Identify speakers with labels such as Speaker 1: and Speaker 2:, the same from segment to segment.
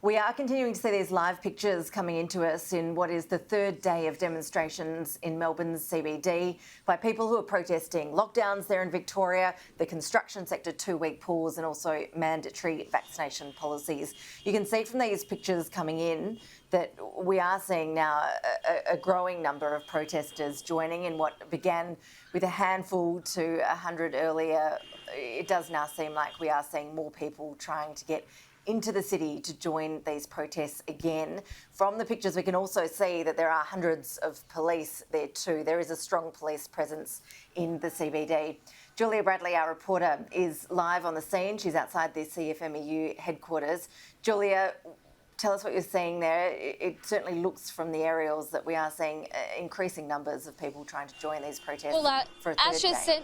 Speaker 1: We are continuing to see these live pictures coming into us in what is the third day of demonstrations in Melbourne's CBD by people who are protesting lockdowns there in Victoria, the construction sector 2-week pause and also mandatory vaccination policies. You can see from these pictures coming in that we are seeing now a growing number of protesters joining in what began with a handful to 100 earlier. It does now seem like we are seeing more people trying to get into the city to join these protests again. From the pictures, we can also see that there are hundreds of police there too. There is a strong police presence in the CBD. Julia Bradley, our reporter, is live on the scene. She's outside the CFMEU headquarters. Julia, tell us what you're seeing there. It certainly looks from the aerials that we are seeing increasing numbers of people trying to join these protests for a third day.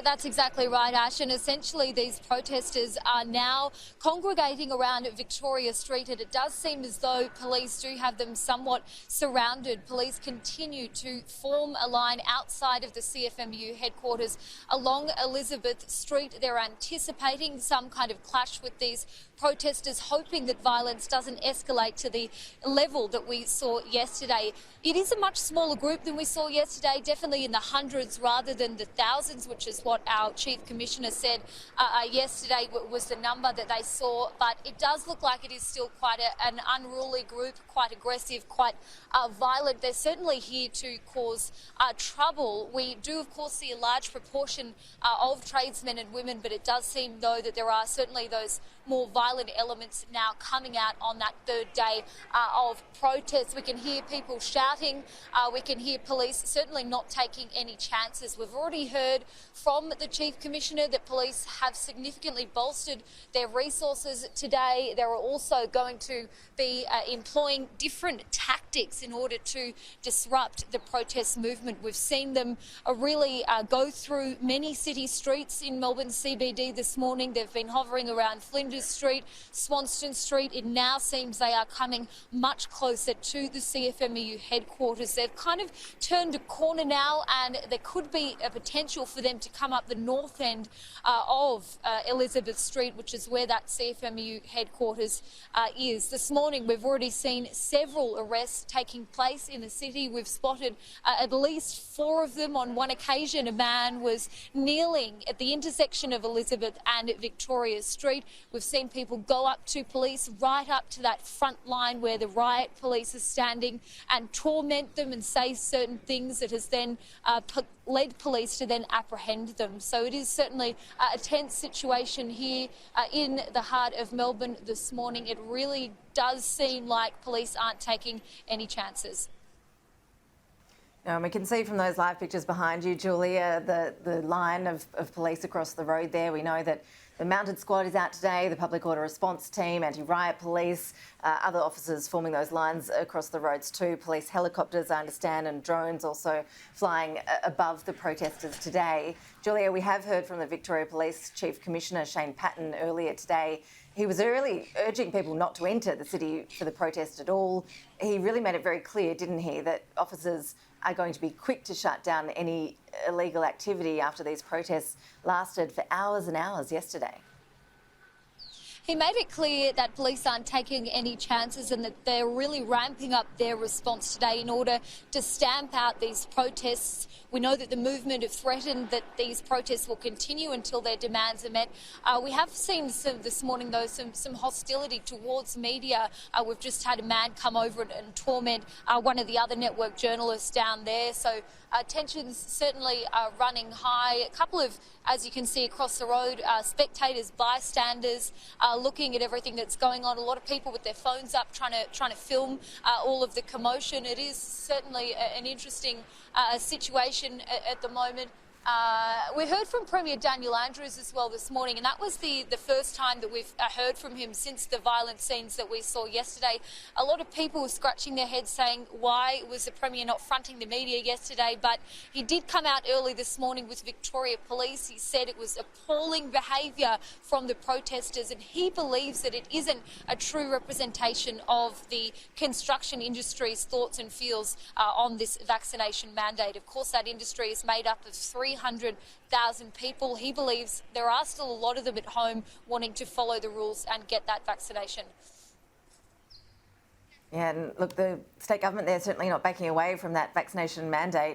Speaker 2: That's exactly right, Ash. And essentially these protesters are now congregating around Victoria Street, and it does seem as though police do have them somewhat surrounded. Police continue to form a line outside of the CFMU headquarters along Elizabeth Street. They're anticipating some kind of clash with these protesters, hoping that violence doesn't escalate to the level that we saw yesterday. It is a much smaller group than we saw yesterday, definitely in the hundreds rather than the thousands, which is what our Chief Commissioner said yesterday was the number that they saw. But it does look like it is still quite an unruly group, quite aggressive, quite violent. They're certainly here to cause trouble. We do, of course, see a large proportion of tradesmen and women, but it does seem, though, that there are certainly those more violent elements now coming out on that third day of protests. We can hear people shouting. We can hear police certainly not taking any chances. We've already heard from the Chief Commissioner that police have significantly bolstered their resources today. They're also going to be employing different tactics in order to disrupt the protest movement. We've seen them really go through many city streets in Melbourne CBD this morning. They've been hovering around Flinders Street, Swanston Street. It now seems they are coming much closer to the CFMEU headquarters. They've kind of turned a corner now, and there could be a potential for them to come up the north end of Elizabeth Street, which is where that CFMEU headquarters is. This morning we've already seen several arrests taking place in the city. We've spotted at least 4 of them. On one occasion, a man was kneeling at the intersection of Elizabeth and Victoria Street. We've seen people go up to police, right up to that front line where the riot police are standing, and torment them and say certain things that has then led police to then apprehend them. So it is certainly a tense situation here in the heart of Melbourne this morning. It really does seem like police aren't taking any chances.
Speaker 1: And we can see from those live pictures behind you, Julia, the line of police across the road there. We know that the mounted squad is out today, the public order response team, anti-riot police, other officers forming those lines across the roads too. Police helicopters, I understand, and drones also flying above the protesters today. Julia, we have heard from the Victoria Police Chief Commissioner Shane Patton earlier today. He was really urging people not to enter the city for the protest at all. He really made it very clear, didn't he, that officers are going to be quick to shut down any illegal activity after these protests lasted for hours and hours yesterday.
Speaker 2: He made it clear that police aren't taking any chances and that they're really ramping up their response today in order to stamp out these protests. We know that the movement have threatened that these protests will continue until their demands are met. We have seen this morning, though, some hostility towards media. We've just had a man come over and torment one of the other network journalists down there. So tensions certainly are running high. A couple of, as you can see across the road, spectators, bystanders, looking at everything that's going on. A lot of people with their phones up trying to film all of the commotion. It is certainly an interesting situation at the moment. We heard from Premier Daniel Andrews as well this morning, and that was the first time that we've heard from him since the violent scenes that we saw yesterday. A lot of people were scratching their heads saying, why was the Premier not fronting the media yesterday? But he did come out early this morning with Victoria Police. He said it was appalling behaviour from the protesters, and he believes that it isn't a true representation of the construction industry's thoughts and feels on this vaccination mandate. Of course, that industry is made up of 3 300,000 people. He believes there are still a lot of them at home wanting to follow the rules and get that vaccination.
Speaker 1: Yeah, and look, the state government, they're certainly not backing away from that vaccination mandate.